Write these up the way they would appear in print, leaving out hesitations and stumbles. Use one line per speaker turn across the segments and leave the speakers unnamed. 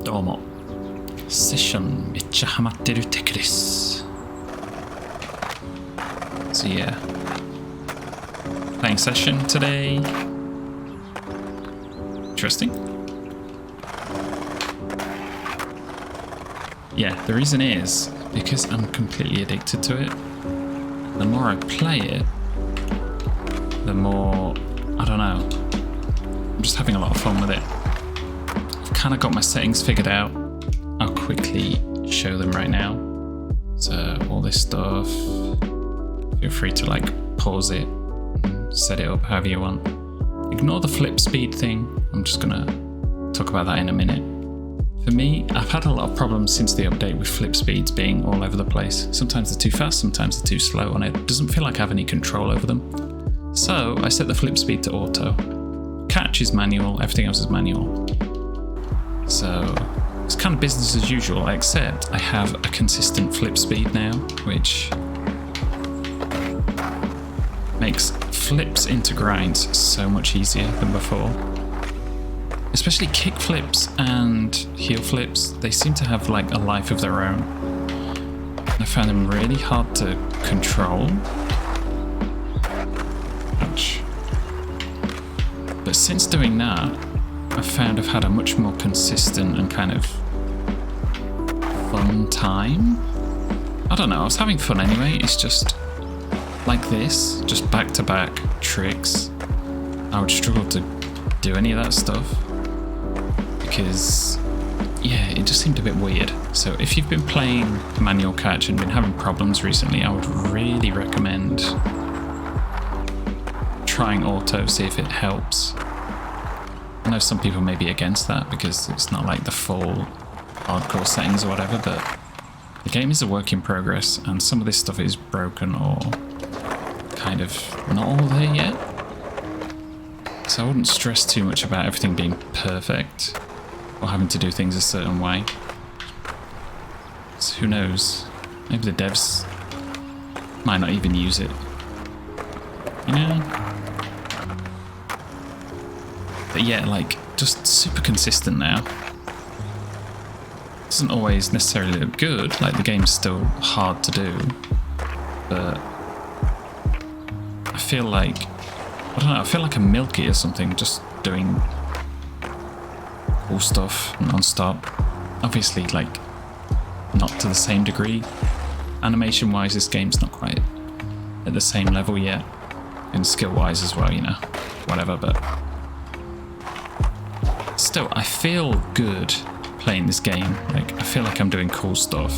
どうもセッションめっちゃハマってるテクです。 So yeah, playing session today. Interesting. Yeah, the reason is because I'm completely addicted to it. The more I play it, the more, I don't know, I'm just having a lot of fun with it. I've kind of got my settings figured out. I'll quickly show them right now. So all this stuff, feel free to like pause it and set it up however you want. Ignore the flip speed thing. I'm just gonna talk about that in a minute. For me, I've had a lot of problems since the update with flip speeds being all over the place. Sometimes they're too fast, sometimes they're too slow, and it doesn't feel like I have any control over them. So I set the flip speed to auto. Catch is manual, everything else is manual. So it's kind of business as usual, except I have a consistent flip speed now, which makes flips into grinds so much easier than before. Especially kick flips and heel flips, they seem to have like a life of their own. I found them really hard to control. Ouch. But since doing that, I've found I've had a much more consistent and kind of fun time. I don't know, I was having fun anyway, it's just like this, just back-to-back tricks. I would struggle to do any of that stuff because, yeah, it just seemed a bit weird. So if you've been playing manual catch and been having problems recently, I would really recommend trying auto, see if it helps. I know some people may be against that because it's not like the full hardcore settings or whatever, but the game is a work in progress and some of this stuff is broken or kind of not all there yet. So I wouldn't stress too much about everything being perfect or having to do things a certain way. So who knows? Maybe the devs might not even use it. You know? But yeah, like, just super consistent now. Doesn't always necessarily look good, like the game's still hard to do, but I feel like, I don't know, I feel like I'm milky or something, just doing cool stuff non-stop. Obviously, like, not to the same degree. Animation-wise, this game's not quite at the same level yet, and skill-wise as well, you know, whatever, but still, I feel good playing this game. Like, I feel like I'm doing cool stuff.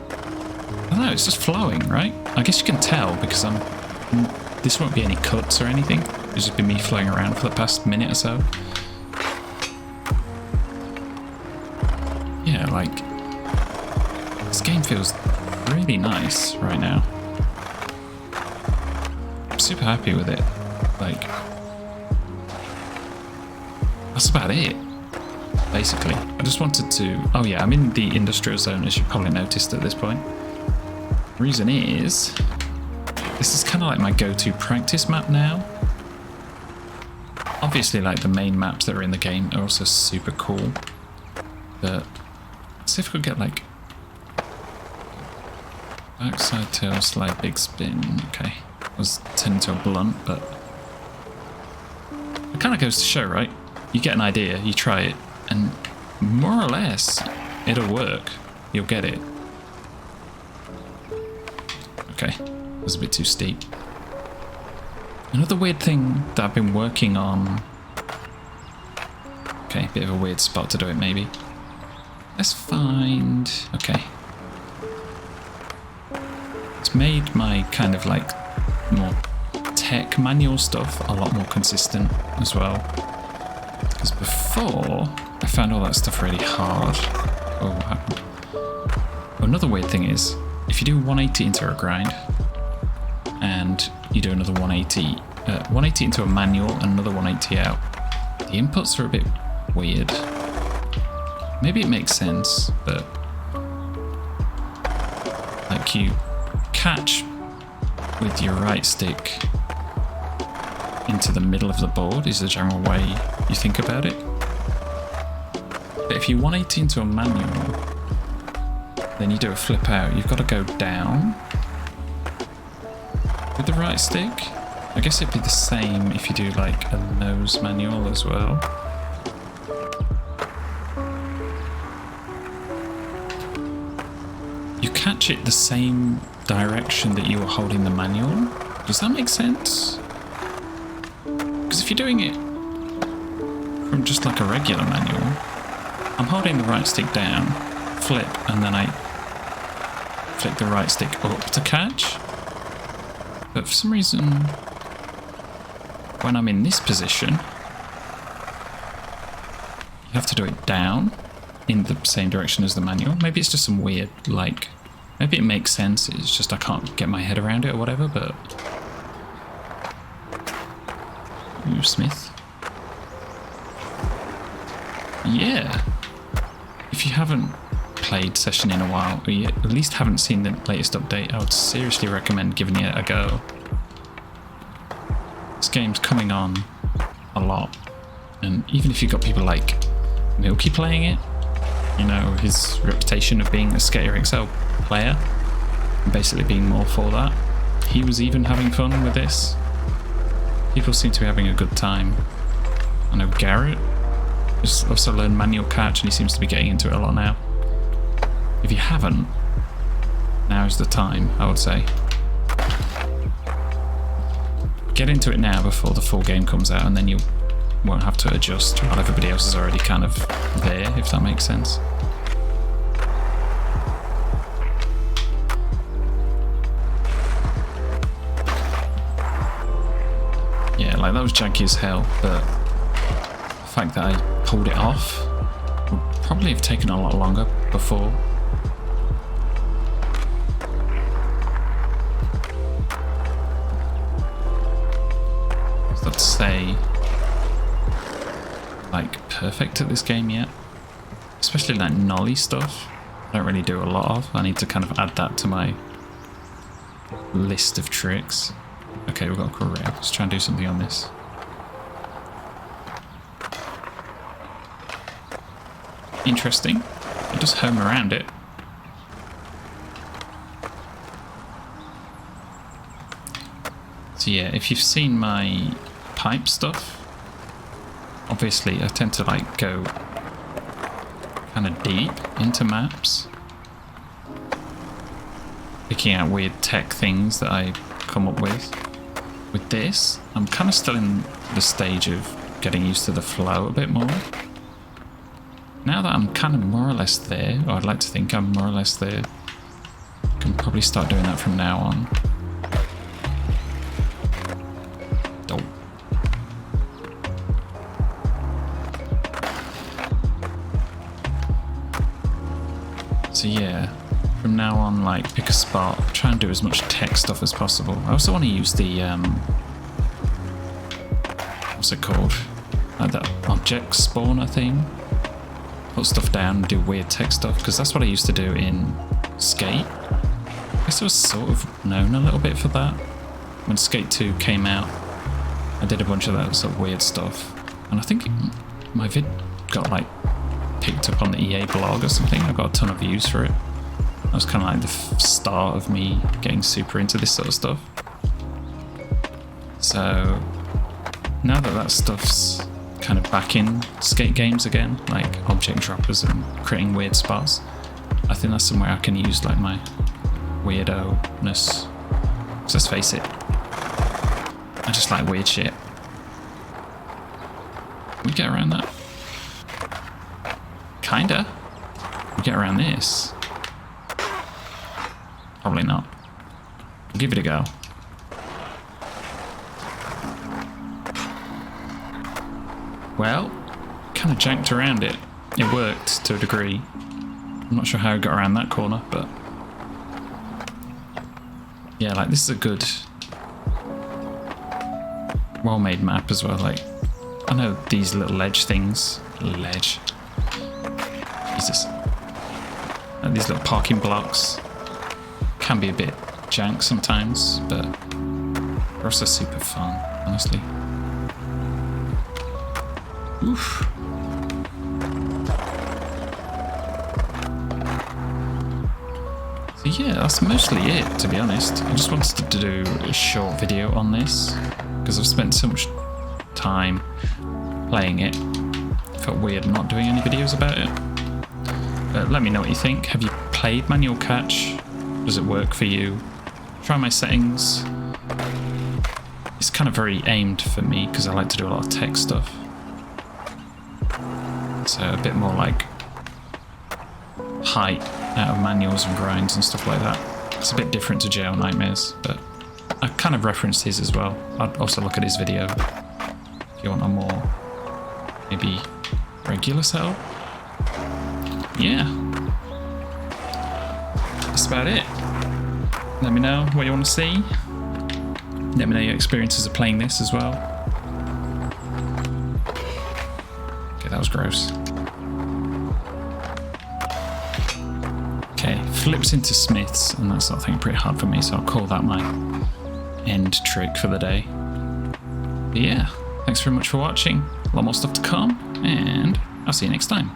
I don't know, it's just flowing, right? I guess you can tell because this won't be any cuts or anything. It's just been me flowing around for the past minute or so. Yeah, like, this game feels really nice right now. I'm super happy with it. Like, that's about it, basically. I just wanted to... Oh yeah, I'm in the industrial zone, as you probably noticed at this point. Reason is, this is kind of like my go-to practice map now. Obviously, like, the main maps that are in the game are also super cool. But let's see if we could get, like, backside tail slide big spin. Okay, I was turning to a blunt, but it kind of goes to show, right? You get an idea, you try it, and more or less, it'll work. You'll get it. Okay, that was a bit too steep. Another weird thing that I've been working on... Okay, bit of a weird spot to do it, maybe. Let's find... Okay. It's made my kind of like more tech manual stuff a lot more consistent as well. Because before, I found all that stuff really hard. Oh, what happened? Another weird thing is, if you do 180 into a grind, and you do another 180 into a manual and another 180 out, the inputs are a bit weird. Maybe it makes sense, but like you catch with your right stick into the middle of the board is the general way you think about it. But if you want it into a manual, then you do a flip out. You've got to go down with the right stick. I guess it'd be the same if you do like a nose manual as well. You catch it the same direction that you were holding the manual. Does that make sense? Because if you're doing it from just like a regular manual, I'm holding the right stick down, flip, and then I flick the right stick up to catch. But for some reason, when I'm in this position, you have to do it down in the same direction as the manual. Maybe it's just some weird, like, maybe it makes sense, it's just I can't get my head around it or whatever, but... Ooh, Smith. Yeah. If you haven't played Session in a while, or you at least haven't seen the latest update, I would seriously recommend giving it a go. This game's coming on a lot, and even if you've got people like Milky playing it, you know, his reputation of being a Skater XL player, and basically being more for that, he was even having fun with this. People seem to be having a good time. I know Garrett has also learned manual catch, and he seems to be getting into it a lot now. If you haven't, now's the time, I would say. Get into it now before the full game comes out, and then you won't have to adjust while everybody else is already kind of there, if that makes sense. Yeah, like that was janky as hell, but the fact that I pulled it off would probably have taken a lot longer before. It's not to say like perfect at this game yet, especially like nollie stuff. I don't really do a lot of. I need to kind of add that to my list of tricks. Okay, we've got a career. Let's try and do something on this. Interesting. I just home around it. So yeah, if you've seen my pipe stuff, obviously I tend to like go kind of deep into maps, picking out weird tech things that I come up with. With this, I'm kind of still in the stage of getting used to the flow a bit more. Now that I'm kind of more or less there, or I'd like to think I'm more or less there, I can probably start doing that from now on. Oh. So yeah, from now on, like, pick a spot, try and do as much tech stuff as possible. I also want to use the, what's it called? Like that object spawner thing. Put stuff down and do weird tech stuff, because that's what I used to do in Skate. I guess I was sort of known a little bit for that. When Skate 2 came out, I did a bunch of that sort of weird stuff. And I think my vid got like picked up on the EA blog or something. I got a ton of views for it. That was kind of like the start of me getting super into this sort of stuff. So now that that stuff's kind of back in skate games again, like object droppers and creating weird spots, I think that's somewhere I can use like my weirdo-ness. So let's face it, I just like weird shit. Can we get around that? Kinda. We get around this? Probably not. We'll give it a go. Well, kind of janked around it. It worked to a degree. I'm not sure how I got around that corner, but yeah, like this is a good, well-made map as well. Like, I know these little ledge things, Jesus, like these little parking blocks can be a bit jank sometimes, but they're also super fun, honestly. Oof. But yeah, that's mostly it, to be honest. I just wanted to do a short video on this because I've spent so much time playing it. It felt weird not doing any videos about it. But let me know what you think. Have you played manual catch? Does it work for you? Try my settings. It's kind of very aimed for me because I like to do a lot of tech stuff. So a bit more like height out of manuals and grinds and stuff like that. It's a bit different to Jail Nightmares, but I kind of referenced his as well. I'd also look at his video if you want a more maybe regular setup. Yeah, that's about it. Let me know what you want to see. Let me know your experiences of playing this as well. Okay, that was gross. Okay, flips into Smiths, and that's, I think, pretty hard for me, so I'll call that my end trick for the day. But yeah, thanks very much for watching. A lot more stuff to come, and I'll see you next time.